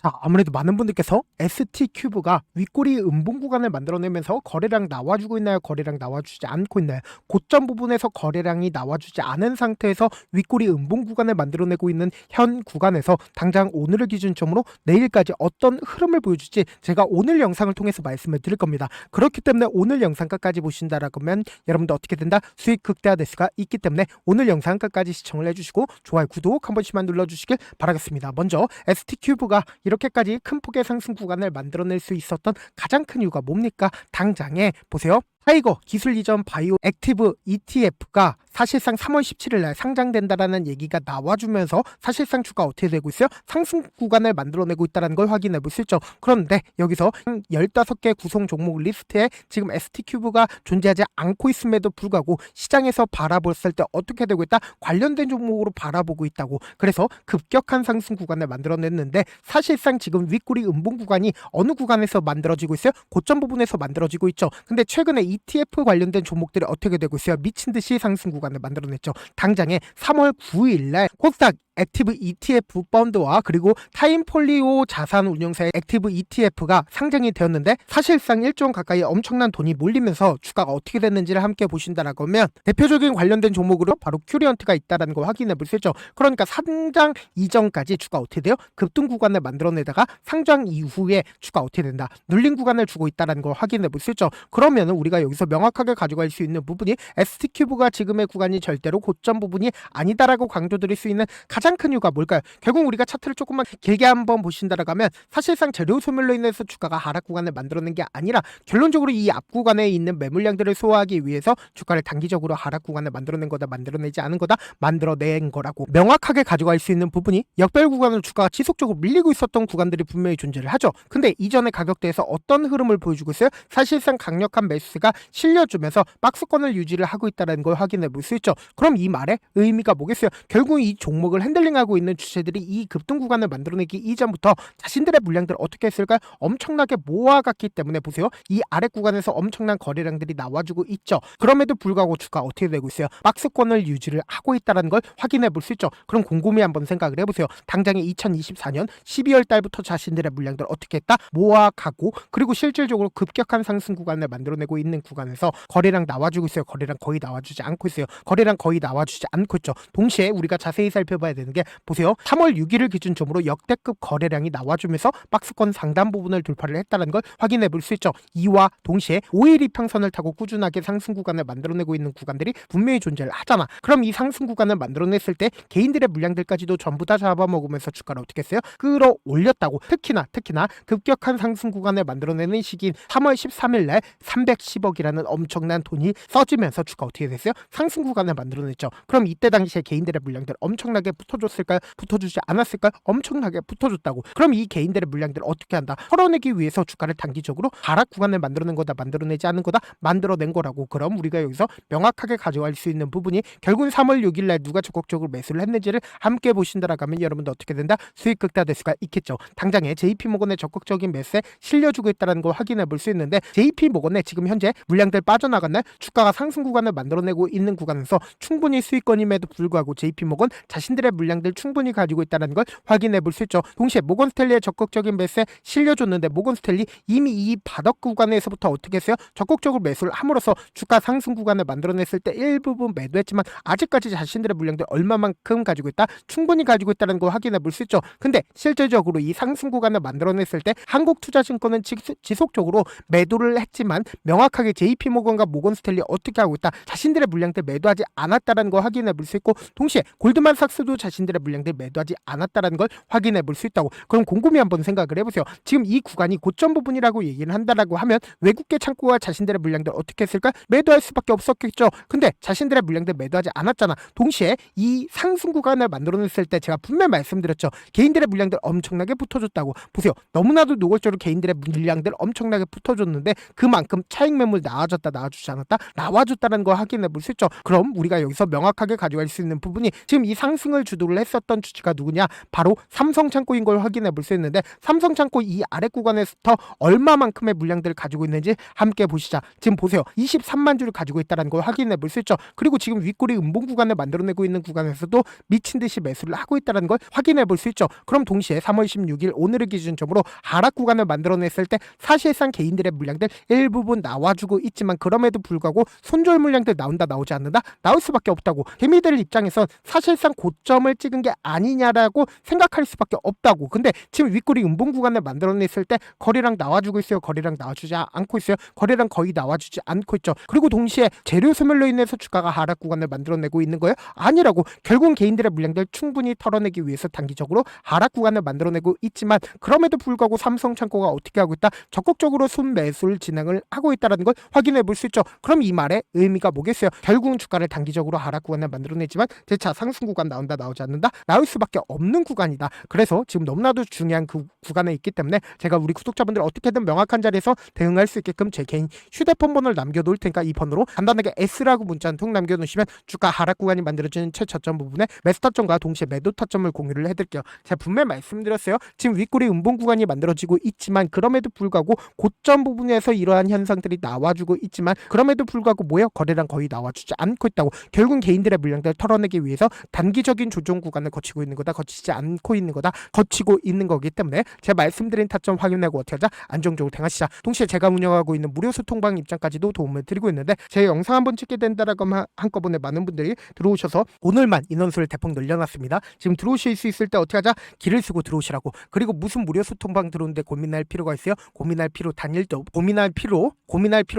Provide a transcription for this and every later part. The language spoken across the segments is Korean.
자, 아무래도 많은 분들께서 ST큐브가 윗꼬리 음봉 구간을 만들어내면서 거래량 나와주고 있나요? 거래량 나와주지 않고 있나요? 고점 부분에서 거래량이 나와주지 않은 상태에서 윗꼬리 음봉 구간을 만들어내고 있는 현 구간에서 당장 오늘을 기준점으로 내일까지 어떤 흐름을 보여줄지 제가 오늘 영상을 통해서 말씀을 드릴 겁니다. 그렇기 때문에 오늘 영상 끝까지 보신다라고 하면 여러분도 어떻게 된다? 수익 극대화될 수가 있기 때문에 오늘 영상 끝까지 시청을 해주시고 좋아요, 구독 한 번씩만 눌러주시길 바라겠습니다. 먼저 ST큐브가 이렇게까지 큰 폭의 상승 구간을 만들어낼 수 있었던 가장 큰 이유가 뭡니까? 당장에 보세요. 타이거 기술 이전 바이오 액티브 ETF가 사실상 3월 17일 날 상장된다라는 얘기가 나와주면서 사실상 주가 어떻게 되고 있어요? 상승 구간을 만들어내고 있다는 걸 확인해 볼 수 있죠. 그런데 여기서 15개 구성 종목 리스트에 지금 ST큐브가 존재하지 않고 있음에도 불구하고 시장에서 바라봤을 때 어떻게 되고 있다? 관련된 종목으로 바라보고 있다고. 그래서 급격한 상승 구간을 만들어냈는데 사실상 지금 윗꼬리 음봉 구간이 어느 구간에서 만들어지고 있어요? 고점 부분에서 만들어지고 있죠. 근데 최근에 ETF 관련된 종목들이 어떻게 되고 있어요? 미친듯이 상승 구간을 만들어냈죠. 당장에 3월 9일날 코스닥 액티브 ETF 펀드와 그리고 타임폴리오 자산운용사의 액티브 ETF가 상장이 되었는데 사실상 1조 원 가까이 엄청난 돈이 몰리면서 주가가 어떻게 됐는지를 함께 보신다라고 하면 대표적인 관련된 종목으로 바로 큐리언트가 있다는 걸 확인해 볼 수 있죠. 그러니까 상장 이전까지 주가 어떻게 돼요? 급등 구간을 만들어내다가 상장 이후에 주가 어떻게 된다? 눌린 구간을 주고 있다는 걸 확인해 볼 수 있죠. 그러면 우리가 여기서 명확하게 가져갈 수 있는 부분이 ST큐브가 지금의 구간이 절대로 고점 부분이 아니다라고 강조드릴 수 있는 가장 큰 이유가 뭘까요? 결국 우리가 차트를 조금만 길게 한번 보신다라고 하면 사실상 재료 소멸로 인해서 주가가 하락 구간을 만들어낸 게 아니라 결론적으로 이 앞 구간에 있는 매물량들을 소화하기 위해서 주가를 단기적으로 하락 구간을 만들어낸 거다, 만들어내지 않은 거다, 만들어낸 거라고 명확하게 가져갈 수 있는 부분이 역별 구간으로 주가가 지속적으로 밀리고 있었던 구간들이 분명히 존재를 하죠. 근데 이전의 가격대에서 어떤 흐름을 보여주고 있어요? 사실상 강력한 매수가 실려주면서 박스권을 유지를 하고 있다는 걸 확인해 볼 수 있죠. 그럼 이 말의 의미가 뭐겠어요? 결국 이 종목을 핸들링하고 있는 주체들이 이 급등 구간을 만들어내기 이전부터 자신들의 물량들을 어떻게 했을까요? 엄청나게 모아갔기 때문에 보세요. 이 아래 구간에서 엄청난 거래량들이 나와주고 있죠. 그럼에도 불구하고 주가 어떻게 되고 있어요? 박스권을 유지를 하고 있다는 걸 확인해 볼 수 있죠. 그럼 곰곰이 한번 생각을 해보세요. 당장에 2024년 12월 달부터 자신들의 물량들을 어떻게 했다? 모아가고 그리고 실질적으로 급격한 상승 구간을 만들어내고 있는 구간에서 거래량 나와주고 있어요. 거래량 거의 나와주지 않고 있어요. 거래량 거의 나와주지 않고 있죠. 동시에 우리가 자세히 살펴봐야 되는 게 보세요. 3월 6일을 기준점으로 역대급 거래량이 나와주면서 박스권 상단 부분을 돌파를 했다는 걸 확인해 볼 수 있죠. 이와 동시에 5일 이평선을 타고 꾸준하게 상승 구간을 만들어내고 있는 구간들이 분명히 존재를 하잖아. 그럼 이 상승 구간을 만들어냈을 때 개인들의 물량들까지도 전부 다 잡아먹으면서 주가를 어떻게 했어요? 끌어올렸다고. 특히나 급격한 상승 구간을 만들어내는 시기인 3월 13일 날 310억이라는 엄청난 돈이 써지면서 주가 어떻게 됐어요? 상승 구간을 만들어냈죠. 그럼 이때 당시에 개인들의 물량들 엄청나게 붙어줬을까요? 붙어주지 않았을까요? 엄청나게 붙어줬다고. 그럼 이 개인들의 물량들을 어떻게 한다? 털어내기 위해서 주가를 단기적으로 하락 구간을 만들어낸 거다, 만들어내지 않은 거다, 만들어낸 거라고. 그럼 우리가 여기서 명확하게 가져갈 수 있는 부분이 결국은 3월 6일 날 누가 적극적으로 매수를 했는지를 함께 보신다라고 하면 여러분도 어떻게 된다? 수익 극대화될 수가 있겠죠. 당장에 JP모건의 적극적인 매수에 실려주고 있다는 걸 확인해 볼 수 있는데 JP모건에 지금 현재 물량들 빠져나간 날 주가가 상승 구간을 만들어내고 있는 구간에서 충분히 수익권임에도 불구하고 JP모건 자신들의 물량들 충분히 가지고 있다는 걸 확인해 볼 수 있죠. 동시에 모건스탠리의 적극적인 매수에 실려줬는데 모건스탠리 이미 이 바닥 구간에서부터 어떻게 했어요? 적극적으로 매수를 함으로써 주가 상승 구간을 만들어냈을 때 일부분 매도했지만 아직까지 자신들의 물량들 얼마만큼 가지고 있다? 충분히 가지고 있다는 걸 확인해 볼 수 있죠. 근데 실질적으로 이 상승 구간을 만들어냈을 때 한국투자증권은 지속적으로 매도를 했지만 명확하게 JP모건과 모건스탠리 어떻게 하고 있다? 자신들의 물량들 매도하지 않았다는 걸 확인해 볼 수 있고 동시에 골드만삭스도 자신들의 물량들 매도하지 않았다는 걸 확인해 볼 수 있다고. 그럼 곰곰이 한번 생각을 해보세요. 지금 이 구간이 고점 부분이라고 얘기를 한다라고 하면 외국계 창구가 자신들의 물량들 어떻게 했을까? 매도할 수밖에 없었겠죠. 근데 자신들의 물량들 매도하지 않았잖아. 동시에 이 상승 구간을 만들어냈을 때 제가 분명히 말씀드렸죠. 개인들의 물량들 엄청나게 붙어줬다고. 보세요. 너무나도 노골적으로 개인들의 물량들 엄청나게 붙어줬는데 그만큼 차익 매물 고점을 나와주지 않았다, 나와줬다는 걸 확인해 볼 수 있죠. 그럼 우리가 여기서 명확하게 가져갈 수 있는 부분이 지금 이 상승을 주도를 했었던 주체가 누구냐, 바로 삼성창고인 걸 확인해 볼 수 있는데, 삼성창고 이 아래 구간에서부터 얼마만큼의 물량들을 가지고 있는지 함께 보시자. 지금 보세요, 23만 주를 가지고 있다는 걸 확인해 볼 수 있죠. 그리고 지금 윗꼬리 음봉 구간을 만들어내고 있는 구간에서도 미친 듯이 매수를 하고 있다는 걸 확인해 볼 수 있죠. 그럼 동시에 3월 16일 오늘을 기준점으로 하락 구간을 만들어냈을 때 사실상 개인들의 물량들 일부분 나와주고 있지만, 그럼에도 불구하고 손절 물량들 나온다, 나오지 않는다, 나올 수밖에 없다고. 개미들 입장에선 사실상 고점을 찍은 게 아니냐라고 생각할 수밖에 없다고. 근데 지금 윗꼬리 음봉 구간을 만들어냈을 때 거래량 나와주고 있어요, 거래량 나와주지 않고 있어요, 거래량 거의 나와주지 않고 있죠. 그리고 동시에 재료 소멸로 인해서 주가가 하락 구간을 만들어내고 있는 거예요? 아니라고. 결국은 개인들의 물량들 충분히 털어내기 위해서 단기적으로 하락 구간을 만들어내고 있지만, 그럼에도 불구하고 삼성창고가 어떻게 하고 있다? 적극적으로 순매수를 진행을 하고 있다는 걸 확인해 볼 수 있죠. 그럼 이 말의 의미가 뭐겠어요? 결국은 주가를 단기적으로 하락 구간을 만들어내지만 재차 상승 구간 나온다, 나오지 않는다, 나올 수밖에 없는 구간이다. 그래서 지금 너무나도 중요한 그 구간에 있기 때문에 제가 우리 구독자분들 어떻게든 명확한 자리에서 대응할 수 있게끔 제 개인 휴대폰 번호를 남겨놓을 테니까 이 번호로 간단하게 S라고 문자 한 통 남겨놓으시면 주가 하락 구간이 만들어지는 최저점 부분에 매수 타점과 동시에 매도 타점을 공유를 해드릴게요. 제가 분명히 말씀드렸어요. 지금 윗꼬리 음봉 구간이 만들어지고 있지만, 그럼에도 불구하고 고점 부분에서 이러한 현상들이 나와주고 있지만, 그럼에도 불구하고 뭐예요? 거래량 거의 나와주지 않고 있다고. 결국은 개인들의 물량들을 털어내기 위해서 단기적인 조정 구간을 거치고 있는 거다, 거치지 않고 있는 거다, 거치고 있는 거기 때문에 제가 말씀드린 타점 확인하고 어떻게 하자? 안정적으로 대응하시자. 동시에 제가 운영하고 있는 무료 소통방 입장까지도 도움을 드리고 있는데, 제 영상 한번 찍게 된다라고 하면 한꺼번에 많은 분들이 들어오셔서 오늘만 인원수를 대폭 늘려놨습니다. 지금 들어오실 수 있을 때 어떻게 하자? 길을 쓰고 들어오시라고. 그리고 무슨 무료 소통방 들어오는데 고민할 필요가 있어요? 고민할 필요 단일도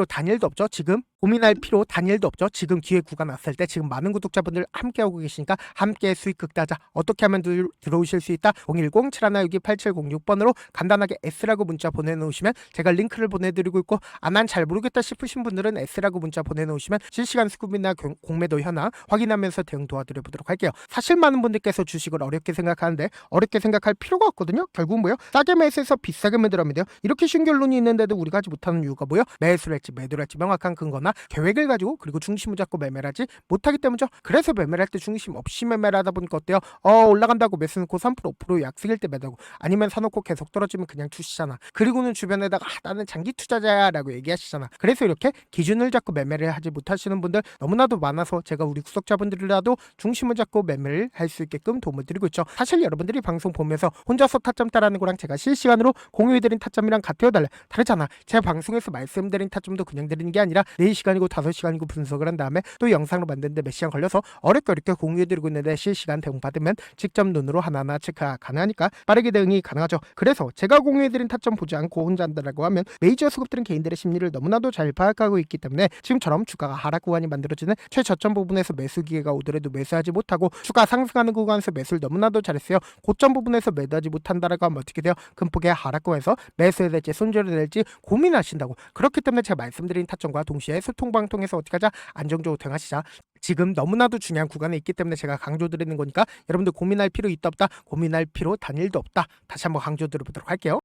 단일도 없죠. 지금 고민할 필요 단일도 없죠. 지금 기회 구간 왔을 때 지금 많은 구독자분들 함께하고 계시니까 함께 수익 극대하자. 어떻게 하면 들어오실 수 있다? 010-7162-8706번으로 간단하게 S라고 문자 보내놓으시면 제가 링크를 보내드리고 있고, 난 잘 모르겠다 싶으신 분들은 S라고 문자 보내놓으시면 실시간 수급이나 공매도 현황 확인하면서 대응 도와드려보도록 할게요. 사실 많은 분들께서 주식을 어렵게 생각하는데 어렵게 생각할 필요가 없거든요. 결국 뭐예요? 싸게 매수해서 비싸게 매도하면 돼요. 이렇게 쉬운 결론이 있는데도 우리가 하지 못하는 이유가 뭐예요? 매수를 할지 매도를 할지 명확한 근거나 계획을 가지고, 그리고 중심을 잡고 매매를 하지 못하기 때문이죠. 그래서 매매를 할 때 중심 없이 매매를 하다 보니까 어때요? 올라간다고 매수 넣고 3% 5% 약속일 때 매도하고, 아니면 사놓고 계속 떨어지면 그냥 주시잖아. 그리고는 주변에다가 나는 장기 투자자야 라고 얘기하시잖아. 그래서 이렇게 기준을 잡고 매매를 하지 못하시는 분들 너무나도 많아서 제가 우리 구독자분들이라도 중심을 잡고 매매를 할 수 있게끔 도움을 드리고 있죠. 사실 여러분들이 방송 보면서 혼자서 타점 따라하는 거랑 제가 실시간으로 공유해드린 타점이랑 같아요, 다르잖아. 제가 방송에서 말씀드린 타점도 그냥 드리는 게 아니라 4시간이고 5시간이고 분석을 한 다음에 또 영상으로 만드는데 몇 시간 걸려서 어렵게 공유해드리고 있는데, 실시간 대응 받으면 직접 눈으로 하나하나 체크가 가능하니까 빠르게 대응이 가능하죠. 그래서 제가 공유해드린 타점 보지 않고 혼자 한다라고 하면 메이저 수급들은 개인들의 심리를 너무나도 잘 파악하고 있기 때문에 지금처럼 주가가 하락 구간이 만들어지는 최저점 부분에서 매수 기회가 오더라도 매수하지 못하고, 주가 상승하는 구간에서 매수를 너무나도 잘했어요. 고점 부분에서 매도하지 못한다라고 하면 어떻게 돼요? 큰 폭의 하락 구간에서 매수해야 될지 손절해야 될지 고민하신다고. 그렇기 때문에 제가 말씀드린 타점과 동시에 소통방 통해서 어떻게 하자? 안정적으로 대응하시자. 지금 너무나도 중요한 구간에 있기 때문에 제가 강조드리는 거니까 여러분들 고민할 필요 있다 없다? 고민할 필요 단일도 없다. 다시 한번 강조드려보도록 할게요.